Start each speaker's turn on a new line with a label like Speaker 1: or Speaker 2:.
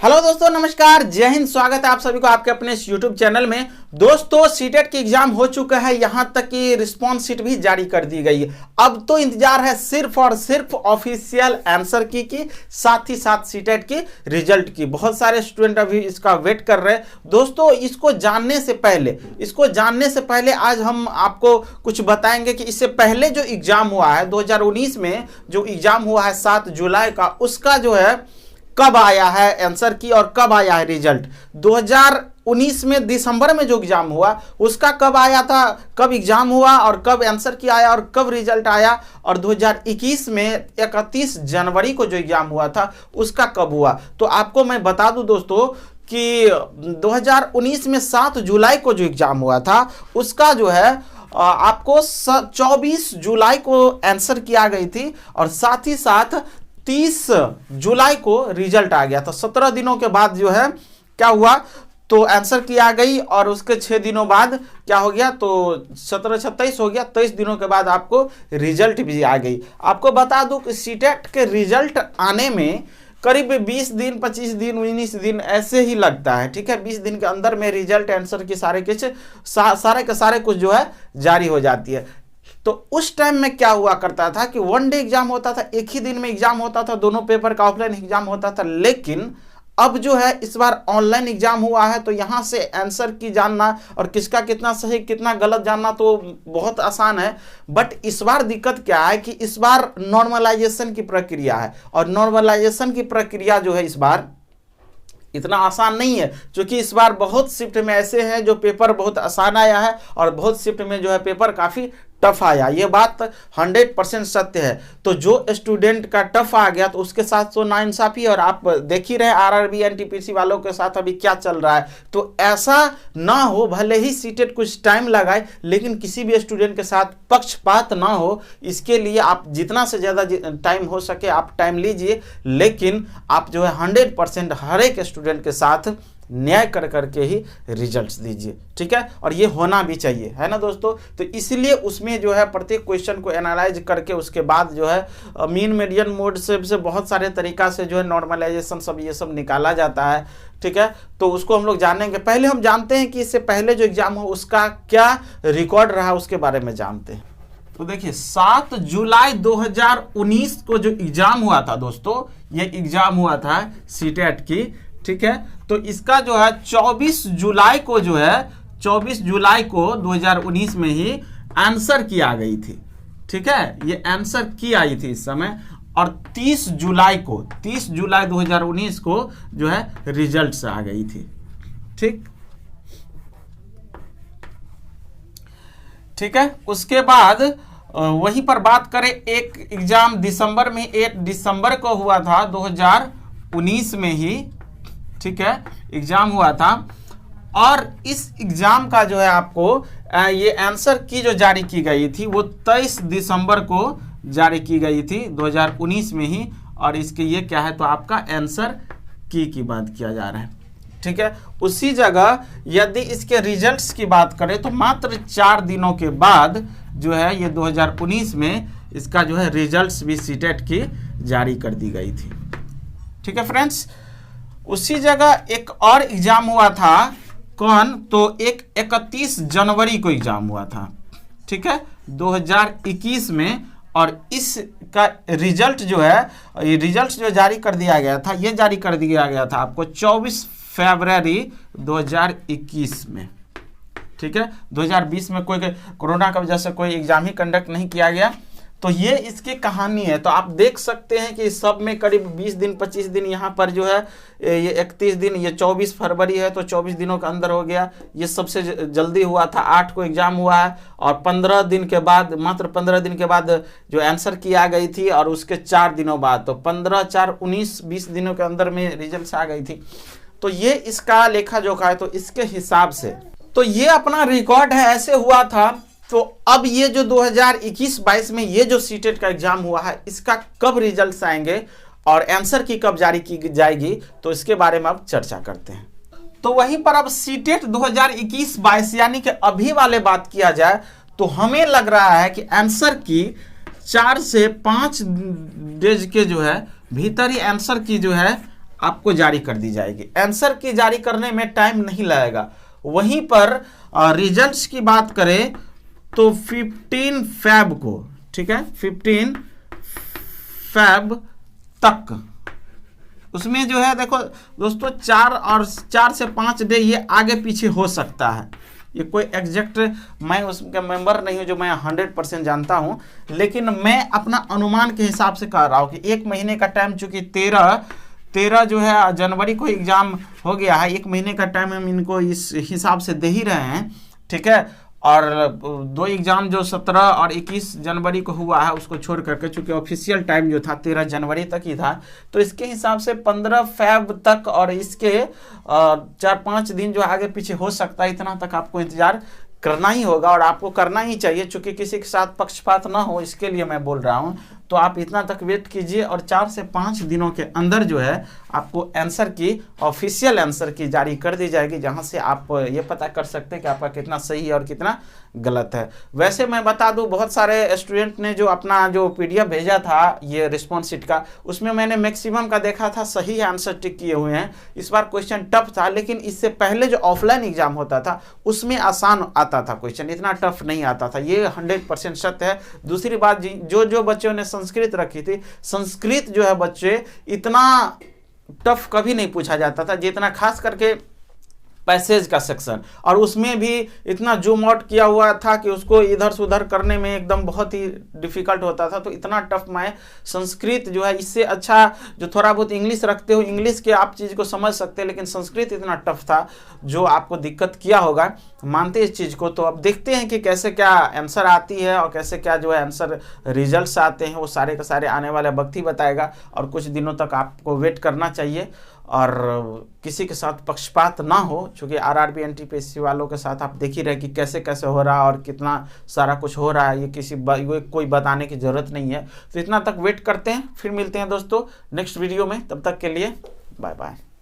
Speaker 1: Hello दोस्तों, नमस्कार, जय हिंद। स्वागत है आप सभी को आपके अपने इस यूट्यूब चैनल में। दोस्तों, सीटेट की एग्जाम हो चुका है, यहां तक कि रिस्पॉन्स शीट भी जारी कर दी गई है। अब तो इंतजार है सिर्फ और सिर्फ ऑफिशियल आंसर की साथ ही साथ सीटेट की रिजल्ट की। बहुत सारे स्टूडेंट अभी इसका वेट कर रहे हैं। दोस्तों, इसको जानने से पहले आज हम आपको कुछ बताएंगे कि इससे पहले जो एग्जाम हुआ है 2019 में, जो एग्जाम हुआ है 7 जुलाई का, उसका जो है कब आया है आंसर की और कब आया है रिजल्ट। 2019 में दिसंबर में जो एग्जाम हुआ उसका कब आया था, कब एग्जाम हुआ और कब आंसर की आया और कब रिजल्ट आया, और 2021 में 31 जनवरी को जो एग्जाम हुआ था उसका कब हुआ। तो आपको मैं बता दूं दोस्तों कि 2019 में 7 जुलाई को जो एग्जाम हुआ था उसका जो है आपको 24 जुलाई को आंसर की आ गई थी और साथ ही साथ 30 जुलाई को रिजल्ट आ गया था। 17 दिनों के बाद जो है क्या हुआ, तो आंसर की आ गई और उसके 6 दिनों बाद क्या हो गया, तो 17 27 हो गया, 23 दिनों के बाद आपको रिजल्ट भी आ गई। आपको बता दूं कि सीटेट के रिजल्ट आने में करीब 20 दिन 25 दिन 19 दिन ऐसे ही लगता है। ठीक है, 20 दिन के अंदर में रिजल्ट आंसर की सारे के सारे कुछ जो है जारी हो जाती है। तो उस टाइम में क्या हुआ करता था कि वन डे एग्जाम होता था, एक ही दिन में एग्जाम होता था, दोनों पेपर का ऑफलाइन एग्जाम होता था। लेकिन अब जो है इस बार ऑनलाइन एग्जाम हुआ है, तो यहां से आंसर की जानना और किसका कितना सही कितना गलत जानना तो बहुत आसान है। बट इस बार दिक्कत क्या है कि इस बार नॉर्मलाइजेशन की प्रक्रिया है और नॉर्मलाइजेशन की प्रक्रिया जो है इस बार इतना आसान नहीं है, क्योंकि इस बार बहुत शिफ्ट में ऐसे हैं जो पेपर बहुत आसान आया है और बहुत शिफ्ट में जो है पेपर काफ़ी टफ आया। ये बात 100% सत्य है। तो जो स्टूडेंट का टफ आ गया तो उसके साथ तो नाइंसाफी है, और आप देख ही रहे आरआरबी एनटीपीसी वालों के साथ अभी क्या चल रहा है। तो ऐसा ना हो, भले ही सीटेट कुछ टाइम लगाए लेकिन किसी भी स्टूडेंट के साथ पक्षपात ना हो, इसके लिए आप जितना से ज़्यादा टाइम हो सके आप टाइम लीजिए, लेकिन आप जो है 100% हर एक स्टूडेंट के साथ न्याय कर करके ही रिजल्ट्स दीजिए। ठीक है, और ये होना भी चाहिए, है ना दोस्तों। तो इसलिए उसमें जो है प्रत्येक क्वेश्चन को एनालाइज करके उसके बाद जो है मीन मीडियन मोड से बहुत सारे तरीका से जो है नॉर्मलाइजेशन सब ये सब निकाला जाता है। ठीक है, तो उसको हम लोग जानेंगे। पहले हम जानते हैं कि इससे पहले जो एग्जाम हो उसका क्या रिकॉर्ड रहा, उसके बारे में जानते हैं। तो देखिए, 7 जुलाई 2019 को जो एग्जाम हुआ था दोस्तों, ये एग्जाम हुआ था सीटेट की। ठीक है, तो इसका जो है 24 जुलाई को जो है 24 जुलाई को 2019 में ही आंसर की आ गई थी। ठीक है, ये आंसर की आई थी इस समय, और 30 जुलाई 2019 को जो है रिजल्ट्स आ गई थी। ठीक है, उसके बाद वहीं पर बात करें, एक एग्जाम दिसंबर में 8 दिसंबर को हुआ था 2019 में ही। ठीक है, एग्जाम हुआ था, और इस एग्जाम का जो है आपको ये आंसर की जो जारी की गई थी वो 23 दिसंबर को जारी की गई थी 2019 में ही। और इसके ये क्या है, तो आपका आंसर की बात किया जा रहा है। ठीक है, उसी जगह यदि इसके रिजल्ट्स की बात करें तो मात्र 4 दिनों के बाद जो है ये 2019 में इसका जो है रिजल्ट्स भी सीटेट की जारी कर दी गई थी। ठीक है फ्रेंड्स, उसी जगह एक और एग्जाम हुआ था, कौन, तो एक 31 जनवरी को एग्जाम हुआ था। ठीक है, 2021 में, और इसका रिजल्ट जो है, ये रिजल्ट जो जारी कर दिया गया था, ये जारी कर दिया गया था आपको 24 फरवरी 2021 में। ठीक है, 2020 में कोई कोरोना की वजह से कोई एग्जाम ही कंडक्ट नहीं किया गया। तो ये इसकी कहानी है। तो आप देख सकते हैं कि सब में करीब 20 दिन 25 दिन यहाँ पर जो है, ये 31 दिन, ये 24 फरवरी है तो 24 दिनों के अंदर हो गया। ये सबसे जल्दी हुआ था, 8 को एग्जाम हुआ है, और 15 दिन के बाद, मात्र 15 दिन के बाद जो आंसर की आ गई थी, और उसके 4 दिनों बाद, तो 15 4 19 20 दिनों के अंदर में रिजल्ट आ गई थी। तो ये इसका लेखा जोखा है। तो इसके हिसाब से तो ये अपना रिकॉर्ड है, ऐसे हुआ था। तो अब ये जो 2021-22 में ये जो सीटेट का एग्जाम हुआ है, इसका कब रिजल्ट्स आएंगे और आंसर की कब जारी की जाएगी, तो इसके बारे में अब चर्चा करते हैं। तो वहीं पर अब सीटेट 2021-22 यानी कि अभी वाले बात किया जाए तो हमें लग रहा है कि आंसर की 4 से 5 डेज के जो है भीतर ही आंसर की जो है आपको जारी कर दी जाएगी। आंसर की जारी करने में टाइम नहीं लगेगा। वहीं पर रिजल्ट्स की बात करें तो 15 फैब को, ठीक है, 15 फैब तक उसमें जो है देखो दोस्तों 4 से 5 डे ये आगे पीछे हो सकता है। ये कोई एग्जैक्ट मैं उसका मेंबर नहीं हूँ जो मैं 100% जानता हूँ, लेकिन मैं अपना अनुमान के हिसाब से कह रहा हूँ कि 1 महीने का टाइम, चूंकि 13 जो है जनवरी को एग्जाम हो गया है, 1 महीने का टाइम हम इनको इस हिसाब से दे ही रहे हैं, ठीक है। और 2 एग्जाम जो 17 और 21 जनवरी को हुआ है उसको छोड़ करके, चूंकि ऑफिशियल टाइम जो था 13 जनवरी तक ही था, तो इसके हिसाब से 15 फैब तक और इसके 4-5 दिन जो आगे पीछे हो सकता है, इतना तक आपको इंतजार करना ही होगा और आपको करना ही चाहिए, चूंकि किसी के साथ पक्षपात ना हो इसके लिए मैं बोल रहा हूं। तो आप इतना तक वेट कीजिए और 4 से 5 दिनों के अंदर जो है आपको आंसर की, ऑफिशियल आंसर की जारी कर दी जाएगी, जहां से आप ये पता कर सकते हैं कि आपका कितना सही है और कितना गलत है। वैसे मैं बता दूं, बहुत सारे स्टूडेंट ने जो अपना जो PDF भेजा था ये रिस्पॉन्स शीट का, उसमें मैंने मैक्सिमम का देखा था सही आंसर टिक किए हुए हैं। इस बार क्वेश्चन टफ था, लेकिन इससे पहले जो ऑफलाइन एग्जाम होता था उसमें आसान आता था क्वेश्चन, इतना टफ नहीं आता था, ये 100% सत्य है। दूसरी बात, जो बच्चों ने संस्कृत रखी थी, संस्कृत जो है बच्चे इतना टफ कभी नहीं पूछा जाता था जितना खास करके पैसेज का सेक्शन, और उसमें भी इतना जूम आउट किया हुआ था कि उसको इधर से उधर करने में एकदम बहुत ही डिफिकल्ट होता था। तो इतना टफ मैं संस्कृत जो है, इससे अच्छा जो थोड़ा बहुत इंग्लिश रखते हो, इंग्लिश के आप चीज़ को समझ सकते हैं, लेकिन संस्कृत इतना टफ था जो आपको दिक्कत किया होगा, मानते इस चीज़ को। तो अब देखते हैं कि कैसे क्या आंसर आती है और कैसे क्या जो है आंसर रिजल्ट्स आते हैं, वो सारे के सारे आने वाले वक्त ही बताएगा, और कुछ दिनों तक आपको वेट करना चाहिए और किसी के साथ पक्षपात ना हो, क्योंकि RRB NTPC वालों के साथ आप देख ही रहे कि कैसे कैसे हो रहा है और कितना सारा कुछ हो रहा है, ये कोई बताने की ज़रूरत नहीं है। तो इतना तक वेट करते हैं, फिर मिलते हैं दोस्तों नेक्स्ट वीडियो में, तब तक के लिए बाय बाय।